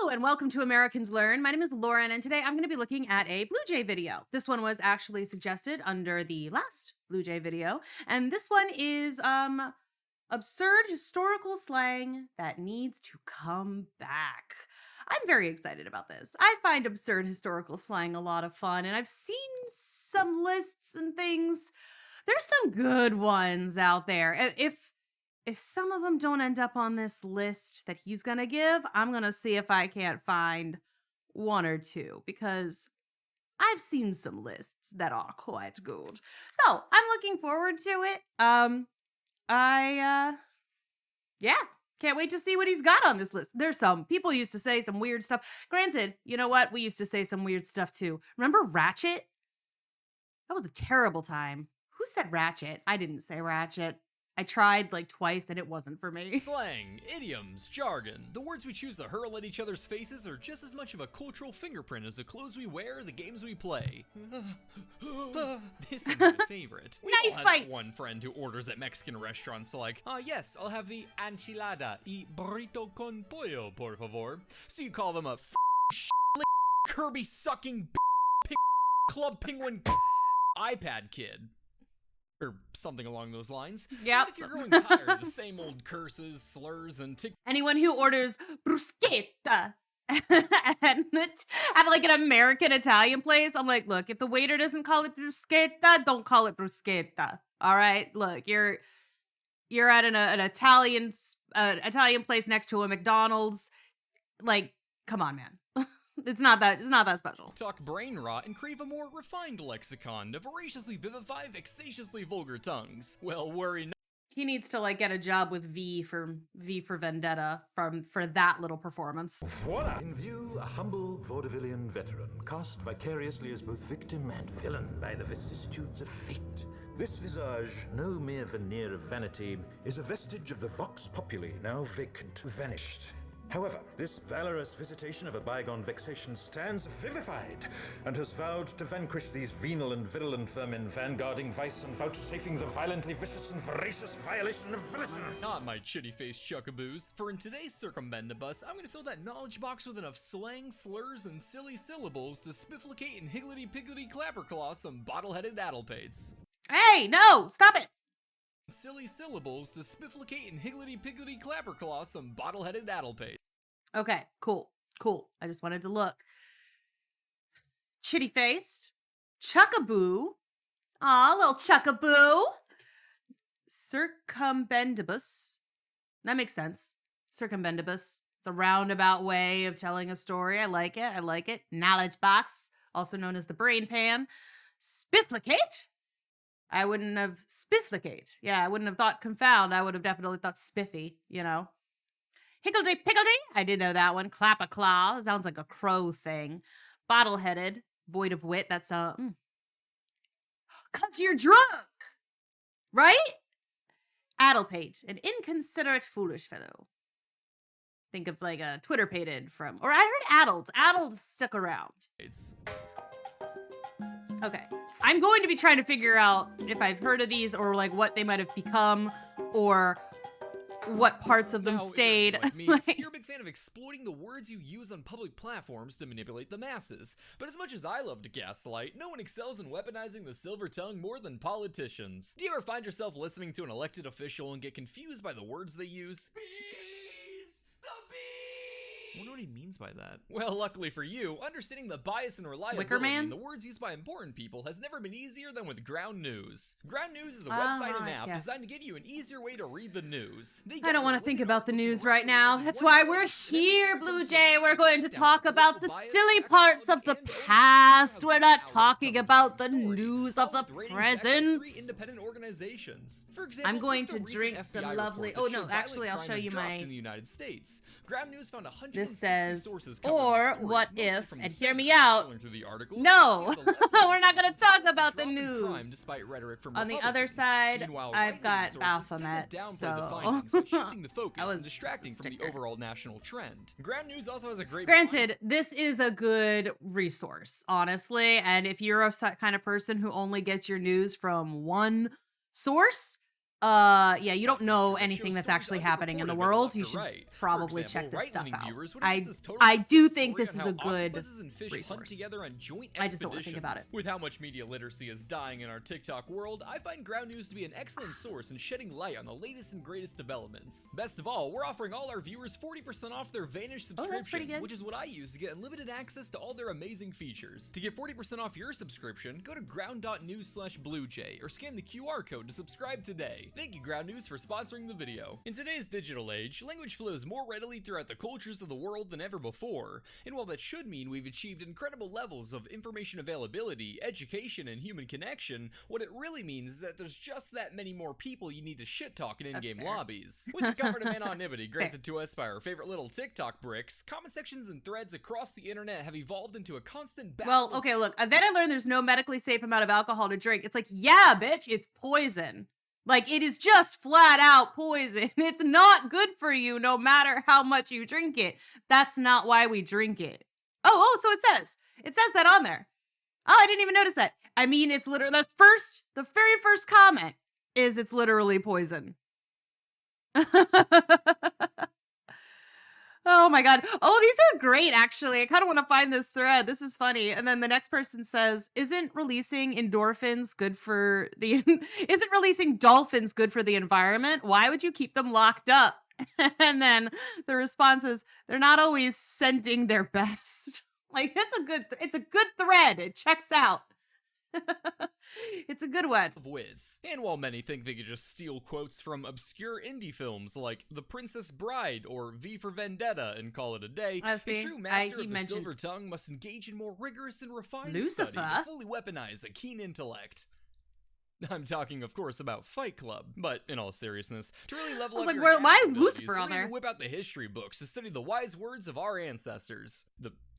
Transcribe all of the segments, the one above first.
and welcome to Americans Learn. My name is Lauren, and today I'm going to be looking at a BlueJay video. This one was actually suggested under the last BlueJay video, and this one is absurd historical slang that needs to come back. I'm very excited about this. I find absurd historical slang a lot of fun, and I've seen some lists and things. There's some good ones out there. If some of them don't end up on this list that he's gonna give, I'm gonna see if I can't find one or two, because I've seen some lists that are quite good. So I'm looking forward to it. Yeah, can't wait to see what he's got on this list. There's some people used to say some weird stuff. Granted, you know what? We used to say some weird stuff too. Remember Ratchet? That was a terrible time. Who said Ratchet? I didn't say Ratchet. I tried like twice and it wasn't for me. Slang, idioms, jargon. The words we choose to hurl at each other's faces are just as much of a cultural fingerprint as the clothes we wear or the games we play. This is my favorite. We all have one friend who orders at Mexican restaurants like, yes, I'll have the enchilada y burrito con pollo, por favor. So you call them a Kirby sucking club penguin iPad kid. Or something along those lines. Yeah. If you're growing tired of the same old curses, slurs, and anyone who orders bruschetta at like an American Italian place, I'm like, look, if the waiter doesn't call it bruschetta, don't call it bruschetta. All right, look, you're at an Italian place next to a McDonald's. Like, come on, man. It's not that special. Talk brain rot and crave a more refined lexicon to voraciously vivify vexatiously vulgar tongues. Well, worry not. He needs to like get a job with V for Vendetta for that little performance. Voila! In view, a humble vaudevillian veteran, cast vicariously as both victim and villain by the vicissitudes of fate. This visage, no mere veneer of vanity, is a vestige of the vox populi, now vacant, vanished. However, this valorous visitation of a bygone vexation stands vivified, and has vowed to vanquish these venal and virulent vermin, vanguarding vice and vouchsafing the violently vicious and voracious violation of villainy. Not my chitty-faced chuckaboos, for in today's Circumbendibus, I'm gonna fill that knowledge box with enough slang, slurs, and silly syllables to spifflicate and higgledy-piggledy clapperclaw some bottle-headed addlepates. Hey, no! Stop it! Silly syllables to spifflicate and higgledy-piggledy clapperclaw some bottle-headed addlepates. Okay, cool. I just wanted to look. Chitty-faced. Chuckaboo. Aw, little chuckaboo. Circumbendibus. That makes sense. Circumbendibus. It's a roundabout way of telling a story. I like it. Knowledge box, also known as the brain pan. Spifflicate. I wouldn't have spifflicate. Yeah, I wouldn't have thought confound. I would have definitely thought spiffy, you know. Higgledy-piggledy. I did know that one. Clap-a-claw. Sounds like a crow thing. Bottle-headed. Void of wit. That's cause you're drunk. Right? Addlepate. An inconsiderate foolish fellow. Think of like a Twitter-pated from, or I heard addled. Addled stuck around. Okay. I'm going to be trying to figure out if I've heard of these or like what they might have become or what parts of them stayed. Like me, you're a big fan of exploiting the words you use on public platforms to manipulate the masses. But as much as I love to gaslight, no one excels in weaponizing the silver tongue more than politicians. Do you ever find yourself listening to an elected official and get confused by the words they use? Yes. I wonder what he means by that. Well, luckily for you, understanding the bias and reliability in the words used by important people has never been easier than with Ground News. Ground News is a website and app designed to give you an easier way to read the news. I don't want to think about the news right now. That's why we're here, BlueJay. We're going to talk about the silly parts of the past. We're not talking about the news of the present. Independent organizations. For example, I'm going to drink some lovely. Oh no, actually, I'll show you my. In the United States, Ground News found 100. This says, or what if, and hear me out, no, we're not going to talk about the news. On the other side, I've got Baphomet, so I was distracting from the overall national trend. Ground News also has a great. Granted, this is a good resource, honestly, and if you're a kind of person who only gets your news from one source, Yeah, you don't know anything that's actually happening in the world. You should probably check this stuff out. I do think this is a good resource. I just don't want to think about it. With how much media literacy is dying in our TikTok world, I find Ground News to be an excellent source in shedding light on the latest and greatest developments. Best of all, we're offering all our viewers 40% off their Vanish subscription, which is what I use to get unlimited access to all their amazing features. To get 40% off your subscription, go to ground.news/BlueJay or scan the QR code to subscribe today. Thank you, Ground News, for sponsoring the video. In today's digital age, language flows more readily throughout the cultures of the world than ever before, and while that should mean we've achieved incredible levels of information availability, education, and human connection, what it really means is that there's just that many more people you need to shit-talk in in-game lobbies. With the comfort of anonymity granted to us by our favorite little TikTok bricks, comment sections and threads across the internet have evolved into a constant battle. Well, okay, look, then I learned there's no medically safe amount of alcohol to drink. It's like, yeah, bitch, it's poison. Like, it is just flat out poison. It's not good for you no matter how much you drink it. That's not why we drink it. Oh, so it says that on there. Oh, I didn't even notice that. I mean, it's literally the very first comment is it's literally poison. Oh my God. Oh, these are great, actually. I kind of want to find this thread. This is funny. And then the next person says, isn't releasing dolphins good for the environment? Why would you keep them locked up? And then the response is, they're not always sending their best. Like, it's a good thread. It checks out. It's a good one. Of whiz. And while many think they could just steal quotes from obscure indie films like The Princess Bride or V for Vendetta and call it a day, a true master of the silver tongue must engage in more rigorous and refined study to fully weaponize a keen intellect. I'm talking, of course, about Fight Club, but in all seriousness, to really level up your why is Lucifer on there? Whip out the history books to study the wise words of our ancestors.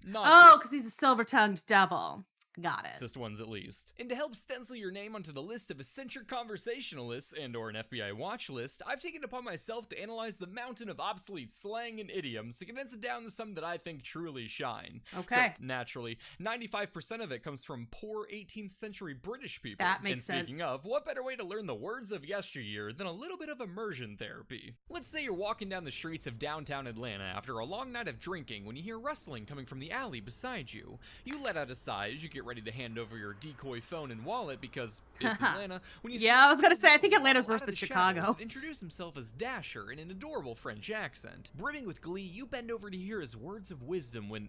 Because he's a silver-tongued devil. Got it. Just ones at least. And to help stencil your name onto the list of eccentric conversationalists and or an FBI watch list, I've taken upon myself to analyze the mountain of obsolete slang and idioms to condense it down to some that I think truly shine. Okay. So, naturally, 95% of it comes from poor 18th century British people. That makes sense. And speaking of, what better way to learn the words of yesteryear than a little bit of immersion therapy? Let's say you're walking down the streets of downtown Atlanta after a long night of drinking when you hear rustling coming from the alley beside you. You let out a sigh as you get ready to hand over your decoy phone and wallet because it's Atlanta. When you I was gonna say, I think Atlanta's worse than Chicago. Introduce himself as Dasher in an adorable French accent. Brimming with glee, you bend over to hear his words of wisdom when,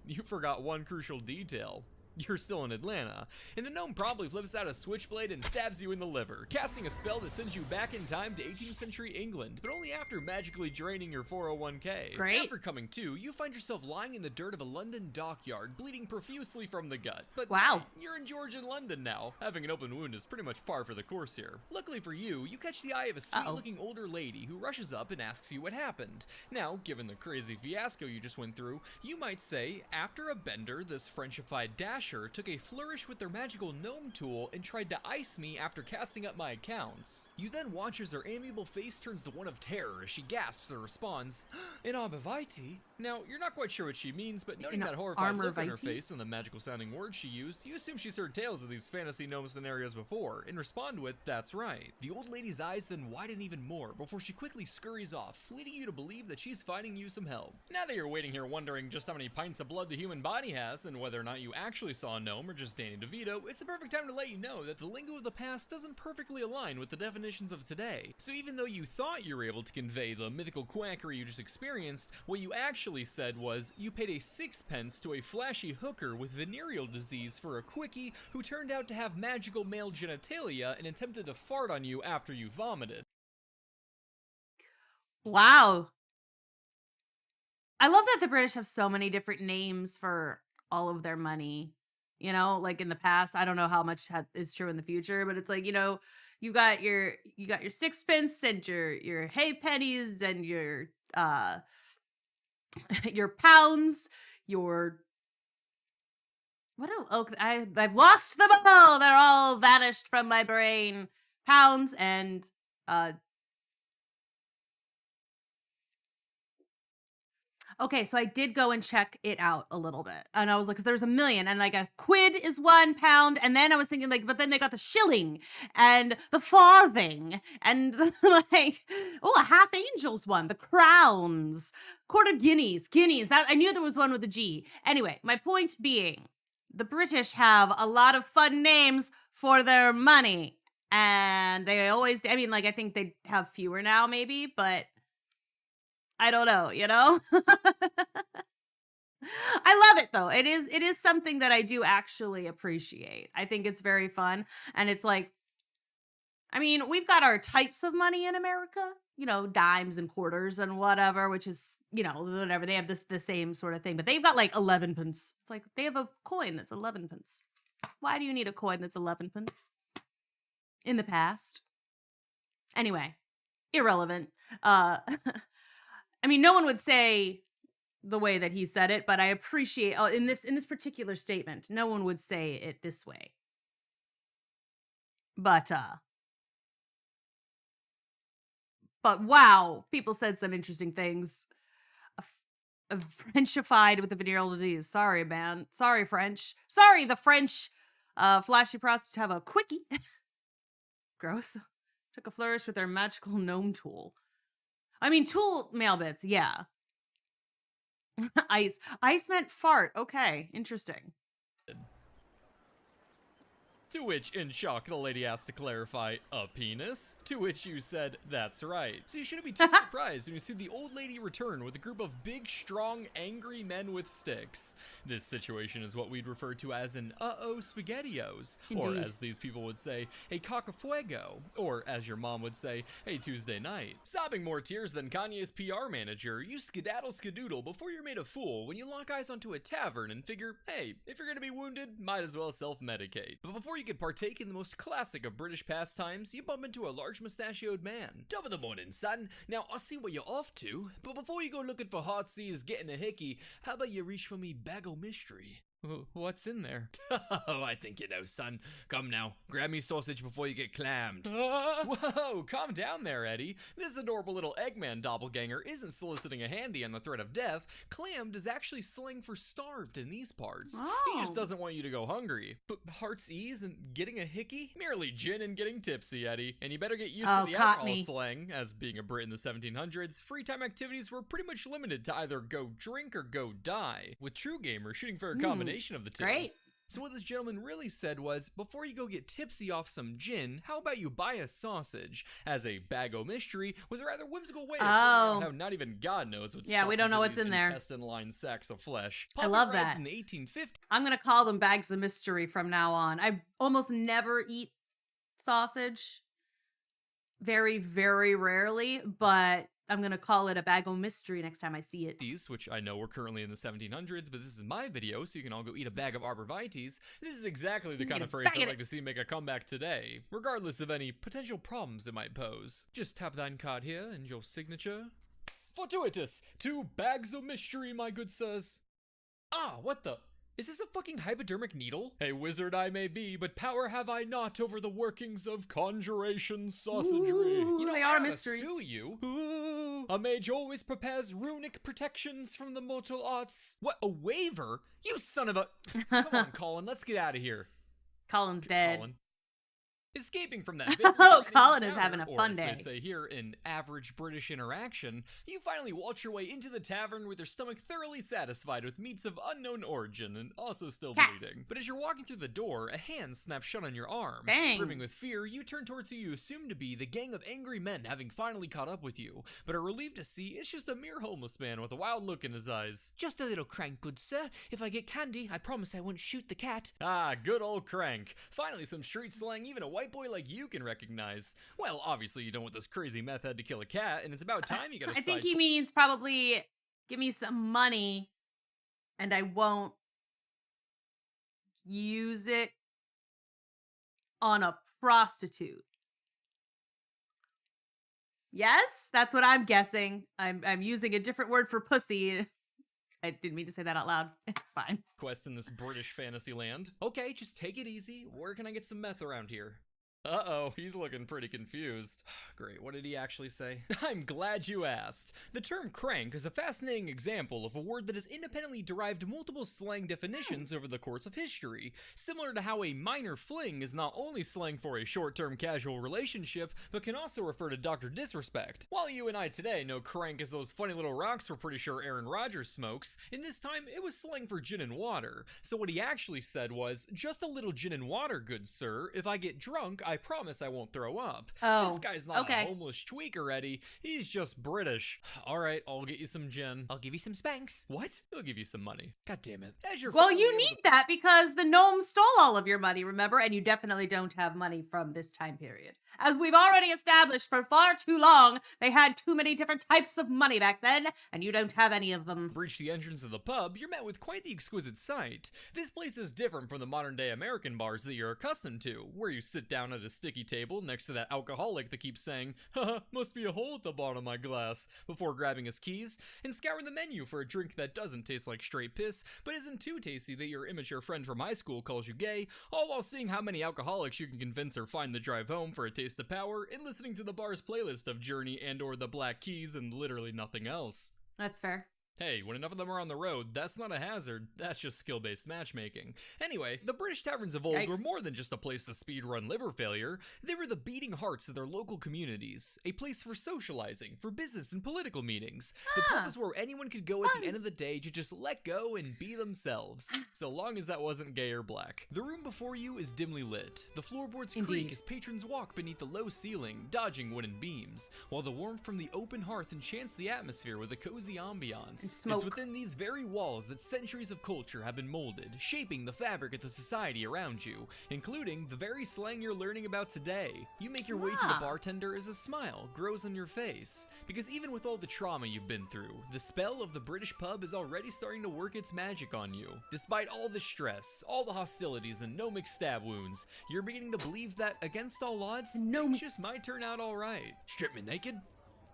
you forgot one crucial detail. You're still in Atlanta, and the gnome probably flips out a switchblade and stabs you in the liver, casting a spell that sends you back in time to 18th century England, but only after magically draining your 401k. Great. After coming to, you find yourself lying in the dirt of a London dockyard, bleeding profusely from the gut. But wow, you're in Georgian London now. Having an open wound is pretty much par for the course here. Luckily for you, you catch the eye of a sweet-looking older lady who rushes up and asks you what happened. Now, given the crazy fiasco you just went through, you might say, after a bender, this Frenchified Dasher took a flourish with their magical gnome tool and tried to ice me after casting up my accounts. You then watch as her amiable face turns to one of terror as she gasps and responds, "In armor vitae." Now, you're not quite sure what she means, but noting that horrified look on her face and the magical sounding words she used, you assume she's heard tales of these fantasy gnome scenarios before, and respond with, "That's right." The old lady's eyes then widen even more before she quickly scurries off, leading you to believe that she's finding you some help. Now that you're waiting here wondering just how many pints of blood the human body has and whether or not you actually saw a gnome or just Danny DeVito, it's the perfect time to let you know that the lingo of the past doesn't perfectly align with the definitions of today. So even though you thought you were able to convey the mythical quackery you just experienced, what you actually said was you paid a sixpence to a flashy hooker with venereal disease for a quickie who turned out to have magical male genitalia and attempted to fart on you after you vomited. Wow. I love that the British have so many different names for all of their money. You know, like in the past, I don't know how much is true in the future, but it's like, you know, you got your sixpence and your halfpennies and your pounds, your what else? Oh, I've lost them all. They're all vanished from my brain. Pounds and Okay, so I did go and check it out a little bit. And I was like, because there's a million, and like a quid is £1. And then I was thinking, like, but then they got the shilling and the farthing and like, oh, a half angel's one, the crowns, quarter guineas. That I knew there was one with a G. Anyway, my point being, the British have a lot of fun names for their money. And they always, I mean, like, I think they have fewer now, maybe, but I don't know, you know? I love it though. It is something that I do actually appreciate. I think it's very fun. And it's like, I mean, we've got our types of money in America, you know, dimes and quarters and whatever, which is, you know, whatever. They have the same sort of thing, but they've got like 11 pence. It's like they have a coin that's 11 pence. Why do you need a coin that's 11 pence? In the past. Anyway, irrelevant. I mean, no one would say the way that he said it, but I appreciate in this particular statement, no one would say it this way. But wow, people said some interesting things. Frenchified with the venereal disease. Sorry, man. Sorry, French. Sorry, the French flashy prostitutes have a quickie. Gross. Took a flourish with their magical gnome tool. I mean, tool mail bits, yeah. Ice. Ice meant fart. Okay, interesting. To which, in shock, the lady asked to clarify, a penis? To which you said, that's right. So you shouldn't be too surprised when you see the old lady return with a group of big, strong, angry men with sticks. This situation is what we'd refer to as an uh-oh spaghettios, or as these people would say, a cocafuego, or as your mom would say, a Tuesday night. Sobbing more tears than Kanye's PR manager, you skedaddle skedoodle before you're made a fool when you lock eyes onto a tavern and figure, hey, if you're gonna be wounded, might as well self-medicate. But before you could partake in the most classic of British pastimes, you bump into a large mustachioed man. Top of the morning, son. Now, I see what you're off to, but before you go looking for heartsease getting a hickey, how about you reach for me bag o' mystery? What's in there? Oh, I think you know, son. Come now, grab me sausage before you get clammed. Whoa, calm down there, Eddie. This adorable little Eggman doppelganger isn't soliciting a handy on the threat of death. Clammed is actually slang for starved in these parts. He just doesn't want you to go hungry. But heart's ease and getting a hickey? Merely gin and getting tipsy, Eddie. And you better get used to the alcohol slang. As being a Brit in the 1700s, free time activities were pretty much limited to either go drink or go die, with true gamers shooting for a combination of the two. Great. So what this gentleman really said was, before you go get tipsy off some gin, how about you buy a sausage? As a bag o' mystery was a rather whimsical way of how not even God knows what's we don't know what's in there. Intestine-lined sacks of flesh. I love that. In the 1850s. I'm gonna call them bags of mystery from now on. I almost never eat sausage. Very, very rarely, but I'm gonna call it a bag o' mystery next time I see it. Which I know we're currently in the 1700s, but this is my video, so you can all go eat a bag of arborvitaes. This is exactly the kind of phrase I'd like to see make a comeback today, regardless of any potential problems it might pose. Just tap that card here and your signature. Fortuitous! 2 bags of mystery, my good sirs. Ah, what the? Is this a fucking hypodermic needle? A wizard I may be, but power have I not over the workings of conjuration sausagery. Ooh, you know, they are mysteries. Sue you. Ooh, a mage always prepares runic protections from the mortal arts. What, a waiver? You son of a... Come on, Colin, let's get out of here. Colin's dead. Colin. Escaping from that Colin is having a fun day. day. As they say here in average British interaction, you finally waltz your way into the tavern with your stomach thoroughly satisfied with meats of unknown origin and also still bleeding. But as you're walking through the door, a hand snaps shut on your arm. Dang. Brimming with fear, you turn towards who you assume to be the gang of angry men having finally caught up with you, but are relieved to see it's just a mere homeless man with a wild look in his eyes. Just a little crank, good sir. If I get candy, I promise I won't shoot the cat. Ah, good old crank. Finally some street slang even a white boy like you can recognize. Well, obviously you don't want this crazy meth head to kill a cat, and it's about time you got a I think he means probably give me some money and I won't use it on a prostitute. Yes, that's what I'm guessing. I'm using a different word for pussy. I didn't mean to say that out loud. It's fine. Quest in this British fantasy land. Okay, just take it easy. Where can I get some meth around here? Uh-oh, he's looking pretty confused. Great, what did he actually say? I'm glad you asked. The term crank is a fascinating example of a word that has independently derived multiple slang definitions over the course of history, similar to how a minor fling is not only slang for a short-term casual relationship, but can also refer to Dr. Disrespect. While you and I today know crank as those funny little rocks we're pretty sure Aaron Rodgers smokes, in this time it was slang for gin and water. So what he actually said was, just a little gin and water, good sir. If I get drunk, I promise I won't throw up. Oh, this guy's not okay. a homeless tweaker, Eddie. He's just British. Alright, I'll get you some gin. I'll give you some spanks. What? He'll give you some money. God damn it. As your Well, friend, you need that because the gnomes stole all of your money, remember? And you definitely don't have money from this time period. As we've already established for far too long, they had too many different types of money back then, and you don't have any of them. Breach the entrance of the pub, you're met with quite the exquisite sight. This place is different from the modern-day American bars that you're accustomed to, where you sit down at a sticky table next to that alcoholic that keeps saying, haha, must be a hole at the bottom of my glass, before grabbing his keys, and scouring the menu for a drink that doesn't taste like straight piss, but isn't too tasty that your immature friend from high school calls you gay, all while seeing how many alcoholics you can convince or find the drive home for a taste of power, and listening to the bar's playlist of Journey and or the Black Keys and literally nothing else. That's fair. Hey, when enough of them are on the road, that's not a hazard, that's just skill-based matchmaking. Anyway, the British taverns of old were more than just a place to speedrun liver failure. They were the beating hearts of their local communities, a place for socializing, for business and political meetings. The pub was where anyone could go at the end of the day to just let go and be themselves, so long as that wasn't gay or black. The room before you is dimly lit. The floorboards creak as patrons walk beneath the low ceiling, dodging wooden beams, while the warmth from the open hearth enchants the atmosphere with a cozy ambiance. Smoke. It's within these very walls that centuries of culture have been molded, shaping the fabric of the society around you, including the very slang you're learning about today. You make your way to the bartender as a smile grows on your face, because even with all the trauma you've been through, the spell of the British pub is already starting to work its magic on you. Despite all the stress, all the hostilities, and gnomic stab wounds, you're beginning to believe that, against all odds, things just might turn out alright. Strip me naked,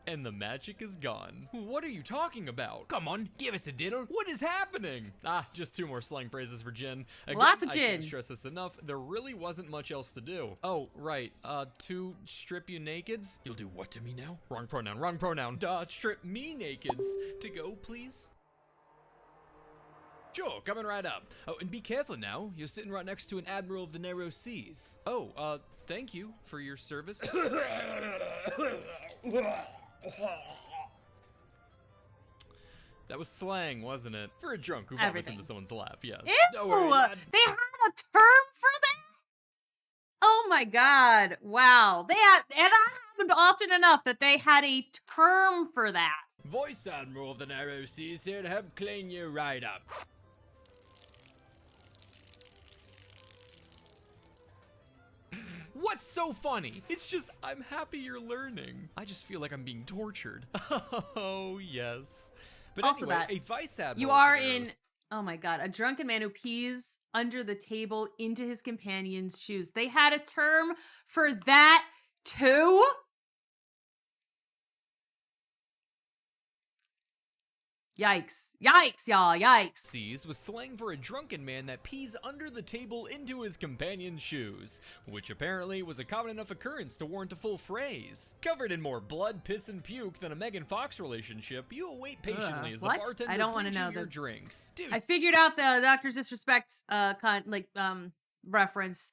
and the magic is gone. What are you talking about? Come on, give us a diddle. What is happening? Just 2 more slang phrases for gin. Again, lots of I gin. can't stress this enough. There really wasn't much else to do. Oh, right. To strip you nakeds? You'll do what to me now? Wrong pronoun, wrong pronoun. Strip me nakeds. To go, please? Sure, coming right up. Oh, and be careful now. You're sitting right next to an admiral of the narrow seas. Oh, thank you for your service. That was slang, wasn't it? For a drunk who vomits into someone's lap, yes. Ew! Don't worry, They had a term for that? Oh my god. Wow. And that happened often enough that they had a term for that. Voice Admiral of the Narrow Seas here to help clean you right up. What's so funny? It's just, I'm happy you're learning. I just feel like I'm being tortured. Oh, yes. But also anyway, that, a Vice Admiral. you are in, oh my god, a drunken man who pees under the table into his companion's shoes. They had a term for that too? Yikes. Yikes, y'all. Yikes. Seas was slang for a drunken man that pees under the table into his companion's shoes, which apparently was a common enough occurrence to warrant a full phrase. Covered in more blood, piss, and puke than a Megan Fox relationship, you await patiently as the bartender I don't want to brings know you your the drinks. Dude. I figured out the Doctor's Disrespect reference.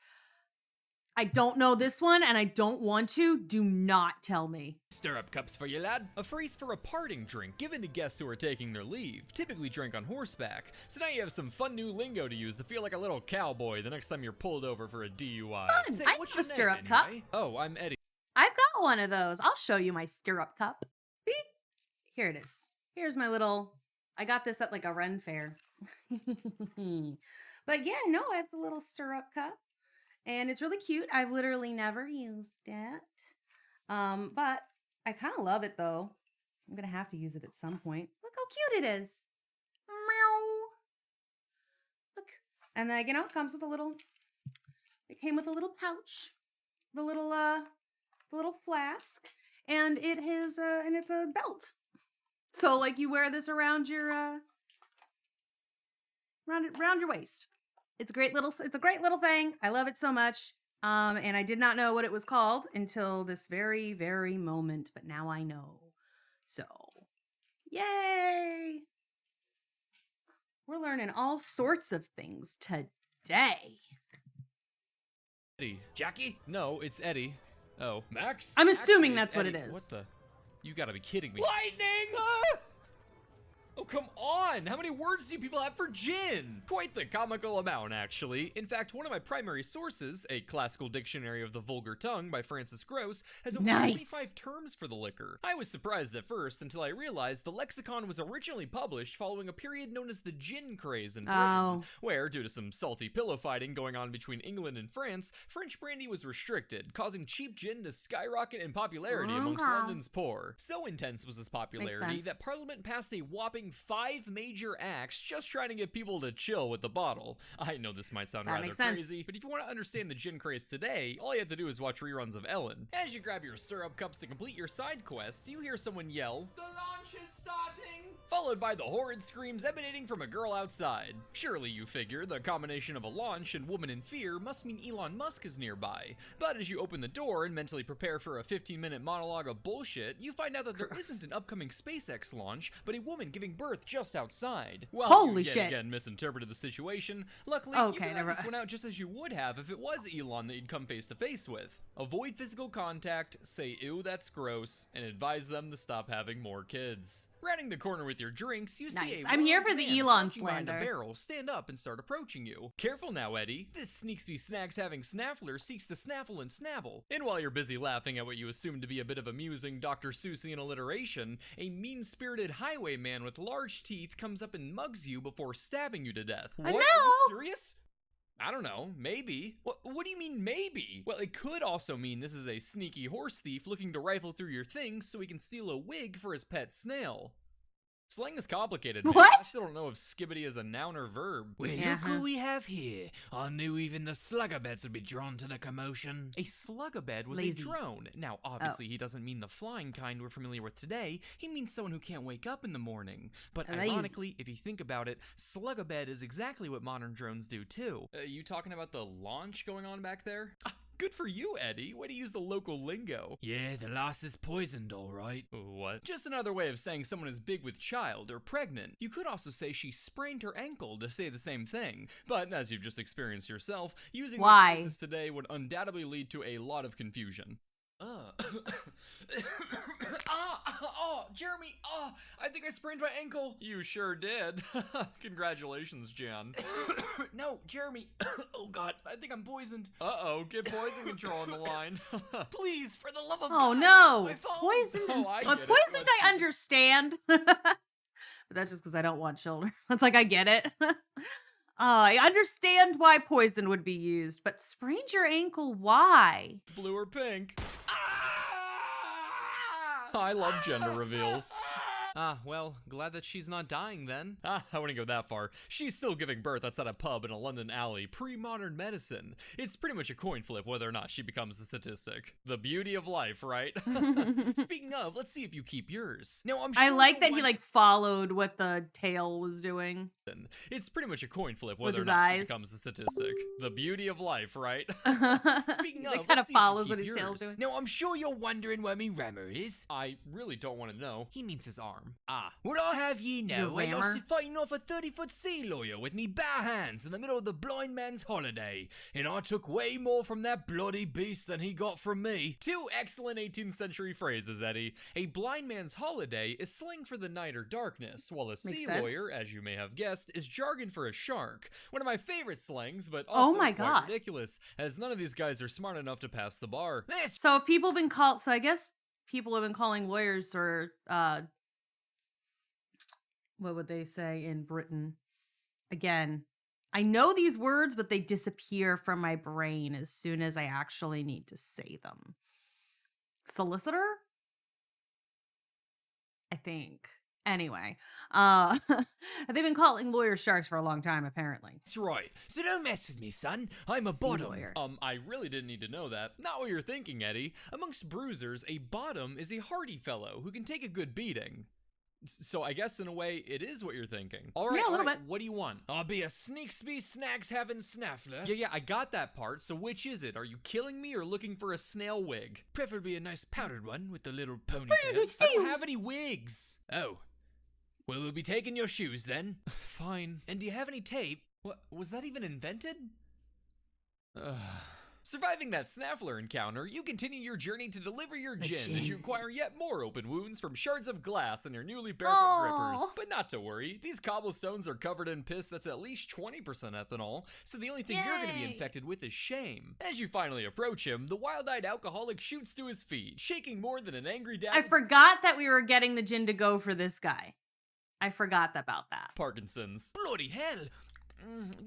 I don't know this one, and I don't want to. Do not tell me. Stirrup cups for you, lad. A phrase for a parting drink given to guests who are taking their leave, typically drank on horseback. So now you have some fun new lingo to use to feel like a little cowboy the next time you're pulled over for a DUI. Fun. Say, I what's have a your stirrup name, cup. anyway? Oh, I'm Eddie. I've got one of those. I'll show you my stirrup cup. See? Here it is. Here's my little, I got this at like a Ren fair. But yeah, no, I have the little stirrup cup. And it's really cute. I've literally never used it. But I kind of love it though. I'm going to have to use it at some point. Look how cute it is. Meow. Look. And then, it comes with a little, it came with a little pouch. The little flask. And it has, and it's a belt. So like you wear this around your, around your waist. It's a great little thing. I love it so much. And I did not know what it was called until this very, very moment, but now I know. So, yay! We're learning all sorts of things today. Eddie. Jackie? No, it's Eddie. Oh, Max? I'm assuming Actually, that's what it Eddie. is. What the? You gotta be kidding me. Lightning! Ah! Oh, come on! How many words do people have for gin? Quite the comical amount, actually. In fact, one of my primary sources, a classical dictionary of the vulgar tongue by Francis Gross, has over 25 terms for the liquor. I was surprised at first until I realized the lexicon was originally published following a period known as the gin craze in Britain, where, due to some salty pillow fighting going on between England and France, French brandy was restricted, causing cheap gin to skyrocket in popularity amongst London's poor. So intense was this popularity that Parliament passed a whopping 5 major acts just trying to get people to chill with the bottle. I know this might sound rather crazy, but if you want to understand the gin craze today, all you have to do is watch reruns of Ellen. As you grab your stirrup cups to complete your side quest, you hear someone yell, "The launch is starting!" followed by the horrid screams emanating from a girl outside. Surely, you figure, the combination of a launch and woman in fear must mean Elon Musk is nearby. But as you open the door and mentally prepare for a 15-minute monologue of bullshit, you find out that there isn't an upcoming SpaceX launch, but a woman giving birth just outside. Well, holy you shit. Again misinterpreted the situation. Luckily, you can this one out just as you would have if it was Elon that you'd come face to face with. Avoid physical contact, say ew that's gross, and advise them to stop having more kids. Rounding the corner with your drinks, you see a I'm here for the Elon behind a slander. barrel stand up and start approaching you. Careful now, Eddie. This sneaksby snags having snaffler seeks to snaffle and snabble. And while you're busy laughing at what you assume to be a bit of amusing Dr. Seussian alliteration, a mean-spirited highwayman with large teeth comes up and mugs you before stabbing you to death. What? Are you serious? I don't know, maybe. What do you mean, maybe? Well, it could also mean this is a sneaky horse thief looking to rifle through your things so he can steal a wig for his pet snail. Slang is complicated, man. What? I still don't know if skibbity is a noun or verb. Well, look who we have here. I knew even the slugabeds would be drawn to the commotion. A slugabed was a drone. Now, obviously, he doesn't mean the flying kind we're familiar with today. He means someone who can't wake up in the morning. But ironically, if you think about it, slugabed is exactly what modern drones do, too. You talking about the launch going on back there? Good for you, Eddie. Way to use the local lingo. Yeah, the lass is poisoned, all right. What? Just another way of saying someone is big with child or pregnant. You could also say she sprained her ankle to say the same thing. But as you've just experienced yourself, using these phrases today would undoubtedly lead to a lot of confusion. Jeremy, I think I sprained my ankle. You sure did. Congratulations, Jan. No, Jeremy. Oh God, I think I'm poisoned. Uh-oh, get poison control on the line. Please, for the love of God. Oh no, poisoned. Poisoned I understand. But that's just because I don't want children. It's like, I get it. I understand why poison would be used, but sprained your ankle, why? It's blue or pink. I love gender reveals. Well, glad that she's not dying then. I wouldn't go that far. She's still giving birth outside a pub in a London alley, pre-modern medicine. It's pretty much a coin flip whether or not she becomes a statistic. The beauty of life, right? Speaking of, let's see if you keep yours. Now, I'm sure I like that he followed what the tail was doing. It's pretty much a coin flip whether or not she becomes a statistic. The beauty of life, right? Speaking of, it kind of follows what his tail's doing. Now, I'm sure you're wondering where me rammer is. I really don't want to know. He means his arm. What I have ye know, I lost it fighting off a 30-foot sea lawyer with me bare hands in the middle of the blind man's holiday, and I took way more from that bloody beast than he got from me. 2 excellent 18th century phrases, Eddie. A blind man's holiday is slang for the night or darkness, while a sea lawyer, as you may have guessed, is jargon for a shark. One of my favorite slangs, but also quite ridiculous, as none of these guys are smart enough to pass the bar. So if people have been called, so I guess people have been calling lawyers or, what would they say in Britain? Again, I know these words, but they disappear from my brain as soon as I actually need to say them. Solicitor? I think. Anyway, they've been calling lawyers sharks for a long time, apparently. That's right. So don't mess with me, son. I'm a bottom. Lawyer. I really didn't need to know that. Not what you're thinking, Eddie. Amongst bruisers, a bottom is a hardy fellow who can take a good beating. So I guess in a way, it is what you're thinking. All right, Yeah, a little bit. What do you want? I'll be a sneaksby snacks having snaffler. Yeah, I got that part. So which is it? Are you killing me or looking for a snail wig? Preferably a nice powdered one with the little What ponytail. did you I don't have any wigs. Oh. Well, we'll be taking your shoes then. Fine. And do you have any tape? What, was that even invented? Surviving that snaffler encounter, you continue your journey to deliver your gin as you acquire yet more open wounds from shards of glass in your newly barefoot grippers. But not to worry, these cobblestones are covered in piss that's at least 20% ethanol, so the only thing you're going to be infected with is shame. As you finally approach him, the wild-eyed alcoholic shoots to his feet, shaking more than an angry dad. I forgot that we were getting the gin to go for this guy. I forgot about that. Parkinson's. Bloody hell.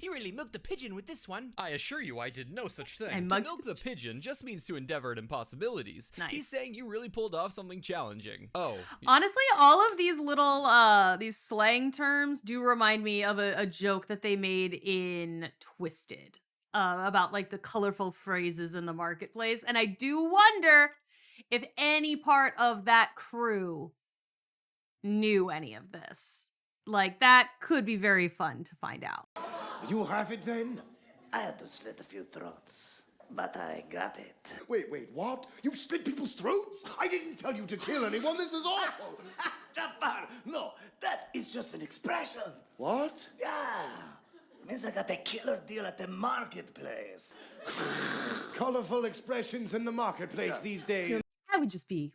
You really milked the pigeon with this one. I assure you I did no such thing. I To mugged milk the pigeon just means to endeavor at impossibilities. Nice. He's saying you really pulled off something challenging. Oh. Honestly, all of these little these slang terms do remind me of a joke that they made in Twisted about like the colorful phrases in the marketplace, and I do wonder if any part of that crew knew any of this. Like, that could be very fun to find out. You have it then? I had to slit a few throats, but I got it. Wait, what? You slit people's throats? I didn't tell you to kill anyone. This is awful. Jafar, no, that is just an expression. What? Yeah, means I got a killer deal at the marketplace. Colorful expressions in the marketplace these days. I would just be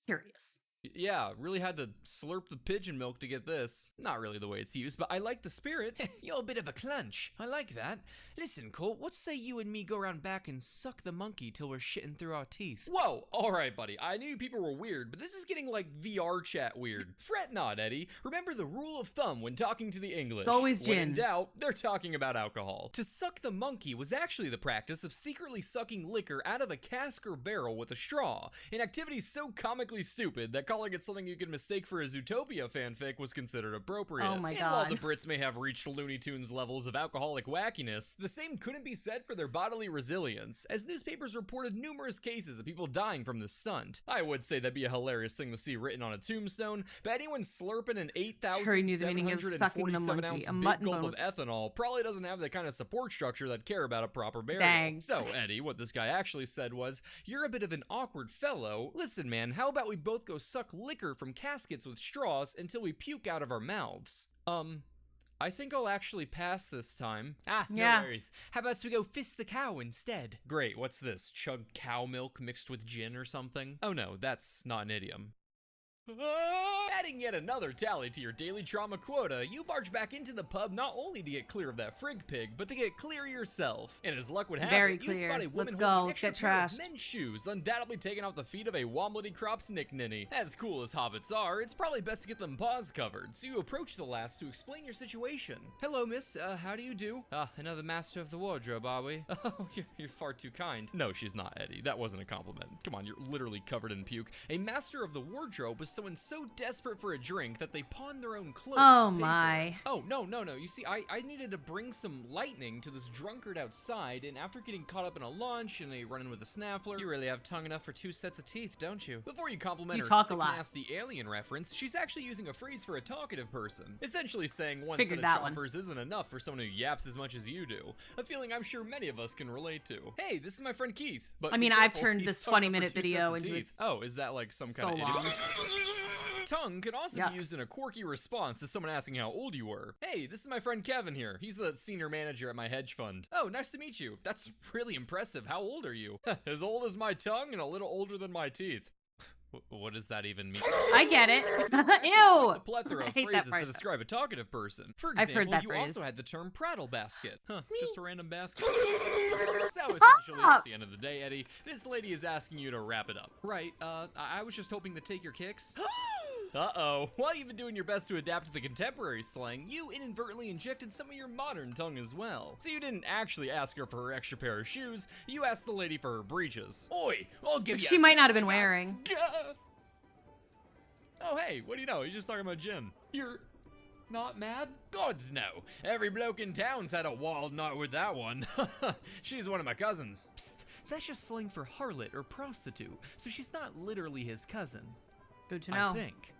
curious. Yeah, really had to slurp the pigeon milk to get this. Not really the way it's used, but I like the spirit. You're a bit of a clunch. I like that. Listen, Colt, what say you and me go around back and suck the monkey till we're shitting through our teeth? Whoa, alright buddy, I knew people were weird, but this is getting like VR chat weird. Fret not, Eddie. Remember the rule of thumb when talking to the English. It's always When in gin. doubt, they're talking about alcohol. To suck the monkey was actually the practice of secretly sucking liquor out of a cask or barrel with a straw, an activity so comically stupid that calling it something you could mistake for a Zootopia fanfic was considered appropriate. Oh my And while God. the Brits may have reached Looney Tunes levels of alcoholic wackiness, the same couldn't be said for their bodily resilience, as newspapers reported numerous cases of people dying from this stunt. I would say that'd be a hilarious thing to see written on a tombstone, but anyone slurping an Sure, he knew the meaning of sucking the 8,747 monkey. ounce A big mutton gulp bone of was- ethanol probably doesn't have the kind of support structure that'd care about a proper burial. Dang. So, Eddie, what this guy actually said was, "You're a bit of an awkward fellow. Listen, man, how about we both go suck liquor from caskets with straws until we puke out of our mouths?" I think I'll actually pass this time. No Yeah. worries. How about we go fist the cow instead? Great, what's this? Chug cow milk mixed with gin or something? Oh no, that's not an idiom. Adding yet another tally to your daily trauma quota, you barge back into the pub not only to get clear of that frig pig, but to get clear yourself. And as luck would have Very it, you clear. spot a woman Let's go. holding an Let's extra get pair of trashed. men's shoes, undoubtedly taken off the feet of a womblety-cropped Nick Ninny. As cool as hobbits are, it's probably best to get them paws covered, so you approach the lass to explain your situation. "Hello, miss. How do you do?" Another master of the wardrobe, are we? "Oh, you're far too kind." No, she's not, Eddie. That wasn't a compliment. Come on, you're literally covered in puke. A master of the wardrobe was someone so desperate for a drink that they pawned their own clothes. Oh to pay for my. it. Oh, no. You see, I needed to bring some lightning to this drunkard outside, and after getting caught up in a launch and a run-in with a snaffler, You really have tongue enough for 2 sets of teeth, don't you? before you compliment You her talk a sick, lot. nasty alien reference, she's actually using a phrase for a talkative person. Essentially saying one Figured set that of one. chompers isn't enough for someone who yaps as much as you do. A feeling I'm sure many of us can relate to. Hey, this is my friend Keith. But I be mean, I've careful, turned he's this tongue up for 20-minute 2 video sets of into teeth. its Oh, is that like some so kind of long. idiom? Tongue could also Yuck. be used in a quirky response to someone asking how old you were. "Hey, this is my friend Kevin here. He's the senior manager at my hedge fund." "Oh, nice to meet you. That's really impressive. How old are you?" "As old as my tongue and a little older than my teeth." What does that even mean? I get it. The Ew. plethora I of hate that phrases to phrase. describe a talkative person. For I've example, heard that you phrase. also had the term prattle basket. Just a random basket. So essentially, Stop. at the end of the day, Eddie, this lady is asking you to wrap it up. Right, I was just hoping to take your kicks. Uh-oh. While you've been doing your best to adapt to the contemporary slang, you inadvertently injected some of your modern tongue as well. So you didn't actually ask her for her extra pair of shoes, you asked the lady for her breeches. Oi, I'll give you She might not have been wearing. Gah! Oh, hey, what do you know? He's just talking about gin. You're not mad? Gods no. Every bloke in town's had a wild night with that one. She's one of my cousins. Psst, that's just slang for harlot or prostitute, so she's not literally his cousin. Good to know. I think.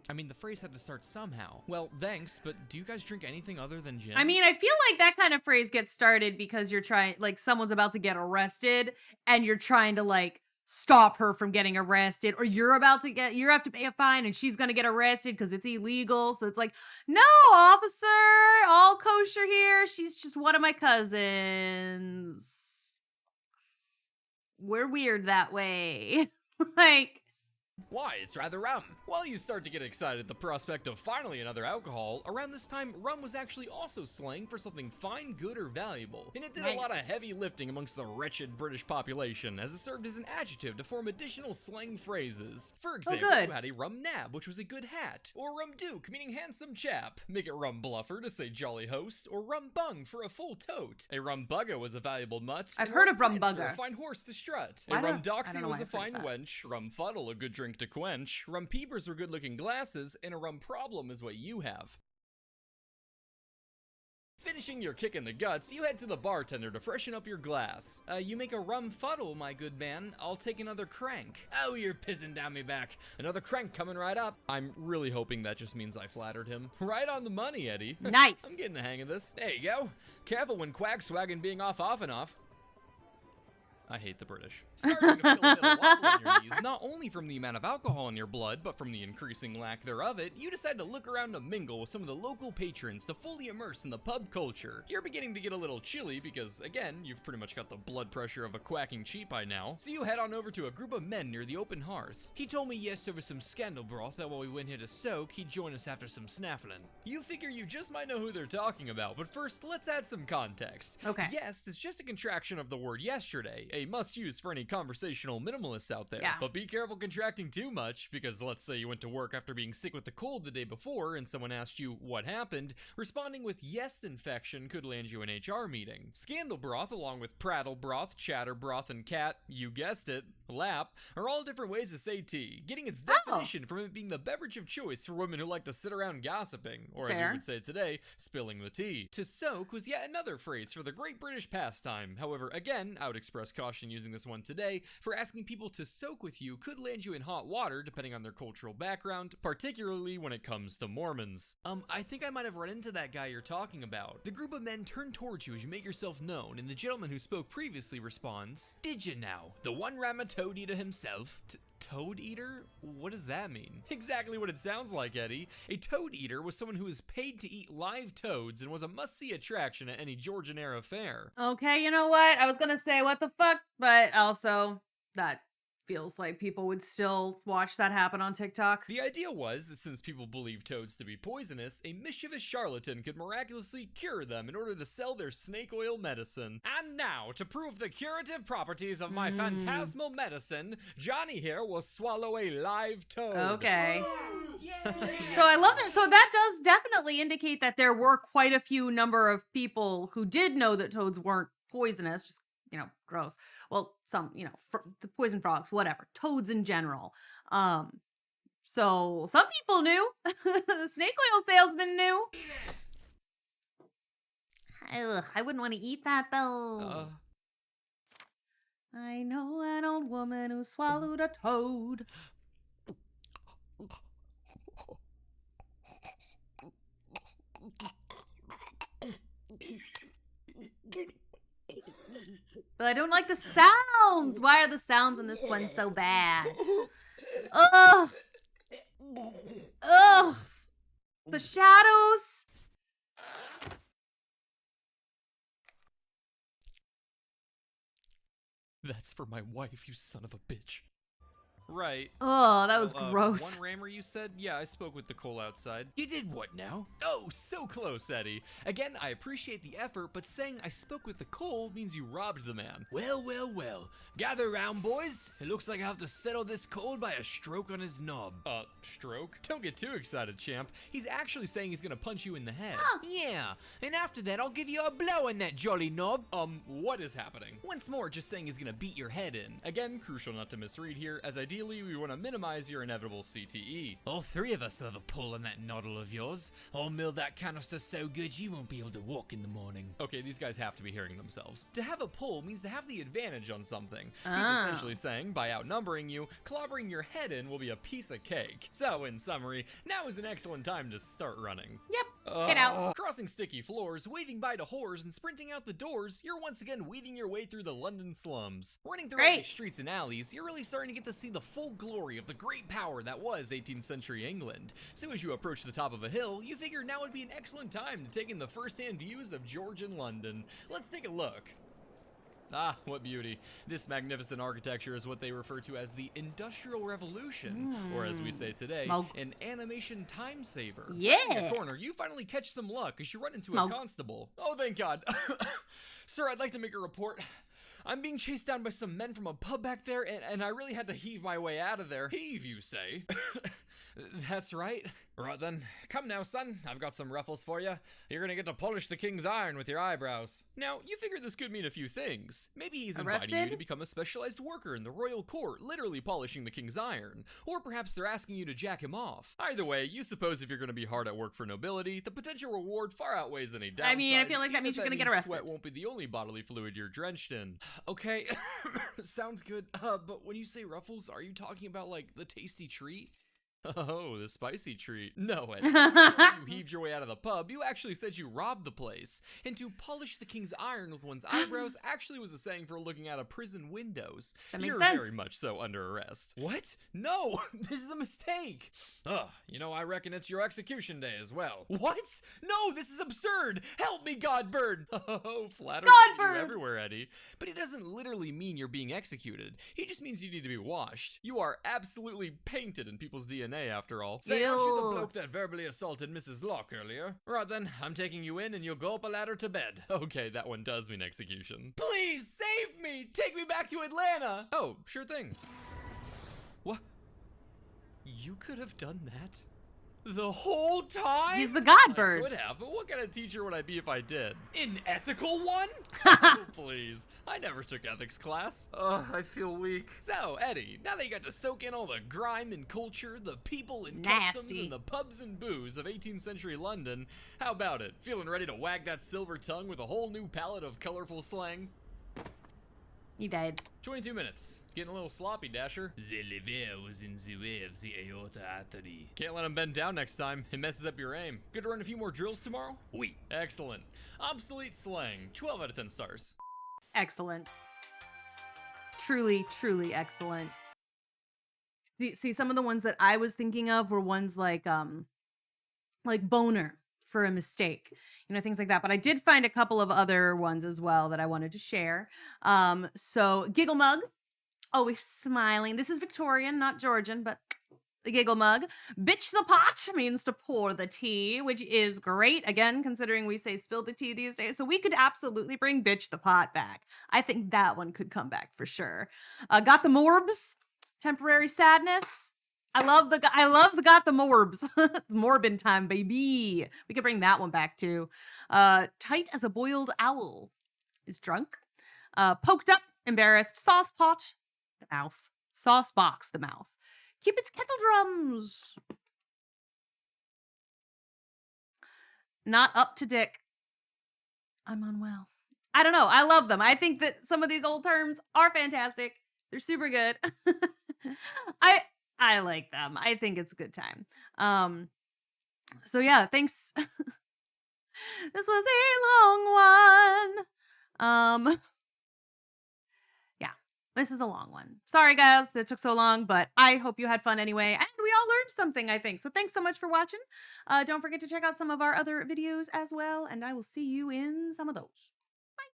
I mean, the phrase had to start somehow. Well, thanks, but do you guys drink anything other than gin? I mean, I feel like that kind of phrase gets started because you're trying, like, someone's about to get arrested and you're trying to, like, stop her from getting arrested, or you have to pay a fine and she's gonna get arrested because it's illegal. So it's like, no, officer, all kosher here. She's just one of my cousins. We're weird that way. Like, Why, it's rather rum. While you start to get excited at the prospect of finally another alcohol, around this time, rum was actually also slang for something fine, good, or valuable. And it did a lot of Nice. heavy lifting amongst the wretched British population, as it served as an adjective to form additional slang phrases. For example, good. you had a rum nab, which was a good hat, or rum duke, meaning handsome chap. Make it rum bluffer to say jolly host, or rum bung for a full tote. A rum bugger was a valuable mutt. I've and heard of rum prancer, bugger. a fine horse to strut. Why A rum don't- I don't doxy know was why a I've heard fine that. wench. Rum fuddle, a good drink to quench. Rum peepers were good looking glasses, and a rum problem is what you have. Finishing your kick in the guts, you head to the bartender to freshen up your glass. You make a rum fuddle, my good man. I'll take another crank. Oh, you're pissing down me back. Another crank coming right up. I'm really hoping that just means I flattered him. Right on the money, Eddie. Nice. I'm getting the hang of this. There you go. Careful when quack swagging being off and off. I hate the British. Starting to feel a little wobble in your knees, not only from the amount of alcohol in your blood, but from the increasing lack thereof it, you decide to look around to mingle with some of the local patrons to fully immerse in the pub culture. You're beginning to get a little chilly because, again, you've pretty much got the blood pressure of a quacking cheat by now, so you head on over to a group of men near the open hearth. He told me yes over some scandal broth that while we went here to soak, he'd join us after some snaffling. You figure you just might know who they're talking about, but first, let's add some context. Okay. Yes is just a contraction of the word yesterday, a must-use for any conversational minimalists out there. Yeah. But be careful contracting too much, because let's say you went to work after being sick with the cold the day before and someone asked you what happened, responding with yes infection could land you an HR meeting. Scandal broth, along with prattle broth, chatter broth, and cat, you guessed it, lap, are all different ways to say tea, getting its definition from it being the beverage of choice for women who like to sit around gossiping, or as Fair. we would say today, spilling the tea. To soak was yet another phrase for the great British pastime. However, again, I would express caution using this one today, for asking people to soak with you could land you in hot water depending on their cultural background, particularly when it comes to Mormons. I think I might have run into that guy you're talking about. The group of men turn towards you as you make yourself known, and the gentleman who spoke previously responds, "Did you now? The one ram a toad eater himself?" Toad eater? What does that mean? Exactly what it sounds like, Eddie. A toad eater was someone who was paid to eat live toads and was a must-see attraction at any Georgian-era fair. Okay, you know what? I was gonna say what the fuck, but also that feels like people would still watch that happen on TikTok. The idea was that since people believed toads to be poisonous, a mischievous charlatan could miraculously cure them in order to sell their snake oil medicine. And now, to prove the curative properties of my phantasmal medicine, Johnny here will swallow a live toad. Okay. So I love that. So that does definitely indicate that there were quite a few number of people who did know that toads weren't poisonous, just, you know, gross. Well, some, you know, the poison frogs, whatever, toads in general. So some people knew. The snake oil salesman knew. Ugh, I wouldn't want to eat that though. I know an old woman who swallowed a toad. But I don't like the sounds. Why are the sounds in this one so bad? Ugh. Ugh. The shadows. That's for my wife, you son of a bitch. Right. Oh, that was Well, gross. One rammer, you said? Yeah, I spoke with the Cole outside. You did what now? Oh, so close, Eddie. Again, I appreciate the effort, but saying I spoke with the Cole means you robbed the man. Well, well, well. Gather round, boys. It looks like I have to settle this cold by a stroke on his knob. Stroke? Don't get too excited, champ. He's actually saying he's gonna punch you in the head. Yeah, and after that, I'll give you a blow on that jolly knob. What is happening? Once more, just saying he's gonna beat your head in. Again, crucial not to misread here, as I do ideally we want to minimize your inevitable CTE. All three of us will have a pull on that noddle of yours. I'll mill that canister so good you won't be able to walk in the morning. Okay, these guys have to be hearing themselves. To have a pull means to have the advantage on something. He's essentially saying, by outnumbering you, clobbering your head in will be a piece of cake. So, in summary, now is an excellent time to start running. Yep, get out. Crossing sticky floors, waving bye to whores, and sprinting out the doors, you're once again weaving your way through the London slums. Running through all these streets and alleys, you're really starting to get to see the full glory of the great power that was 18th century England. So as you approach the top of a hill, you figure now would be an excellent time to take in the first-hand views of Georgian London. Let's take a look. Ah, what beauty. This magnificent architecture is what they refer to as the Industrial Revolution, or as we say today, an animation time saver. Yeah. In the corner, you finally catch some luck as you run into a constable. Oh, thank God. Sir, I'd like to make a report. I'm being chased down by some men from a pub back there, and I really had to heave my way out of there. Heave, you say? That's right. Right then, come now, son. I've got some ruffles for you. You're gonna get to polish the king's iron with your eyebrows. Now, you figure this could mean a few things. Maybe he's inviting you to become a specialized worker in the royal court, literally polishing the king's iron. Or perhaps they're asking you to jack him off. Either way, you suppose if you're gonna be hard at work for nobility, the potential reward far outweighs any downsides. I mean, I feel like that means you're gonna get arrested. Sweat won't be the only bodily fluid you're drenched in. Okay, sounds good. But when you say ruffles, are you talking about, like, the tasty treat? Oh, the spicy treat. No, Eddie. You heaved your way out of the pub. You actually said you robbed the place. And to polish the king's iron with one's eyebrows actually was a saying for looking out of prison windows. That makes You're sense. very much so under arrest. What? No, this is a mistake. You know, I reckon it's your execution day as well. What? No, this is absurd. Help me, Godbird. Oh, flattery Godbird everywhere, Eddie. But he doesn't literally mean you're being executed. He just means you need to be washed. You are absolutely painted in people's DNA. After all. Say, aren't you the bloke that verbally assaulted Mrs. Locke earlier? Right then, I'm taking you in and you'll go up a ladder to bed. Okay, that one does mean execution. Please, save me! Take me back to Atlanta! Oh, sure thing. What? You could have done that? The whole time? He's the Godbird. I could have, but what kind of teacher would I be if I did? An ethical one? Oh, please. I never took ethics class. Ugh, I feel weak. So, Eddie, now that you got to soak in all the grime and culture, the people and customs, and the pubs and booze of 18th century London, how about it? Feeling ready to wag that silver tongue with a whole new palette of colorful slang? You died. 22 minutes. Getting a little sloppy, Dasher. The liver was in the way of the aorta artery. Can't let him bend down next time. It messes up your aim. Good to run a few more drills tomorrow? Oui. Excellent. Obsolete slang. 12 out of 10 stars. Excellent. Truly, truly excellent. See, some of the ones that I was thinking of were ones like boner for a mistake, you know, things like that. But I did find a couple of other ones as well that I wanted to share. So giggle mug, always smiling. This is Victorian, not Georgian, but the giggle mug. Bitch the pot means to pour the tea, which is great. Again, considering we say spill the tea these days. So we could absolutely bring bitch the pot back. I think that one could come back for sure. Got the morbs, temporary sadness. I love the got the morbs. It's morbin time, baby. We could bring that one back too. Tight as a boiled owl is drunk. Poked up, embarrassed. Sauce pot, the mouth. Sauce box, the mouth. Cupid's kettle drums. Not up to dick. I'm unwell. I don't know. I love them. I think that some of these old terms are fantastic. They're super good. I like them. I think it's a good time. So yeah, thanks. This was a long one. Yeah, this is a long one. Sorry guys, that took so long, but I hope you had fun anyway. And we all learned something, I think. So thanks so much for watching. Don't forget to check out some of our other videos as well, and I will see you in some of those.